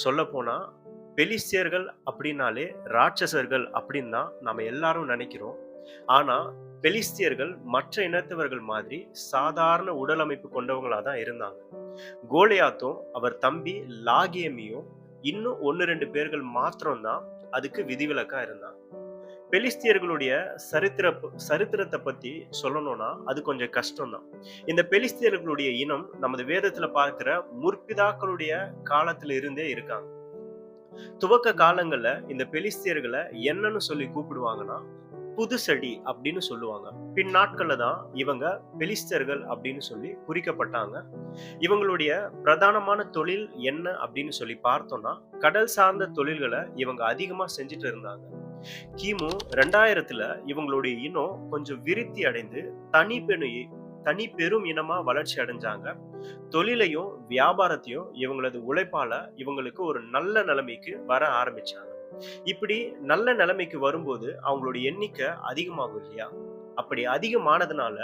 சொல்லப்போனா, பெலிஸ்தியர்கள் அப்படின்னாலே ராட்சசர்கள் அப்படின்னு தான் நாம எல்லாரும் நினைக்கிறோம். ஆனா, பெலிஸ்தியர்கள் மற்ற இனத்தவர்கள் மாதிரி சாதாரண உடல் அமைப்பு கொண்டவங்களா தான் இருந்தாங்க. கோலியாத்தும், அவர் தம்பி லாகியமியும் இன்னும் 1, 2 பேர்கள் மாத்திரம் தான் அதுக்கு விதிவிலக்கா இருந்தாங்க. பெலிஸ்தியர்களுடைய சரித்திரத்த பத்தி சொல்லணும்னா, அது கொஞ்சம் கஷ்டம் தான். இந்த பெலிஸ்தியர்களுடைய இனம் நமது வேதத்துல பார்க்கிற முற்பிதாக்களுடைய காலத்துல இருந்தே இருக்காங்க. துவக்க காலங்கள்ல இந்த பெலிஸ்தியர்கள என்னன்னு சொல்லி கூப்பிடுவாங்கன்னா, புதுசடி அப்படின்னு சொல்லுவாங்க. பின் நாட்கள்ல தான் இவங்க பெலிஸ்தர்கள் அப்படின்னு சொல்லி குறிக்கப்பட்டாங்க. இவங்களுடைய பிரதானமான தொழில் என்ன அப்படின்னு சொல்லி பார்த்தோம்னா, கடல் சார்ந்த தொழில்கள இவங்க அதிகமா செஞ்சுட்டு இருந்தாங்க. கிமு 2000த்துல இவங்களுடைய இனம் கொஞ்சம் விருத்தி அடைந்து தனி பெரும் இனமா வளர்ச்சி அடைஞ்சாங்க. தொழிலையும் வியாபாரத்தையும் இவங்களது உழைப்பால இவங்களுக்கு ஒரு நல்ல நிலைமைக்கு வர ஆரம்பிச்சாங்க. இப்படி நல்ல நிலைமைக்கு வரும்போது அவங்களுடைய எண்ணிக்கை அதிகமாகும் இல்லையா? அப்படி அதிகமானதுனால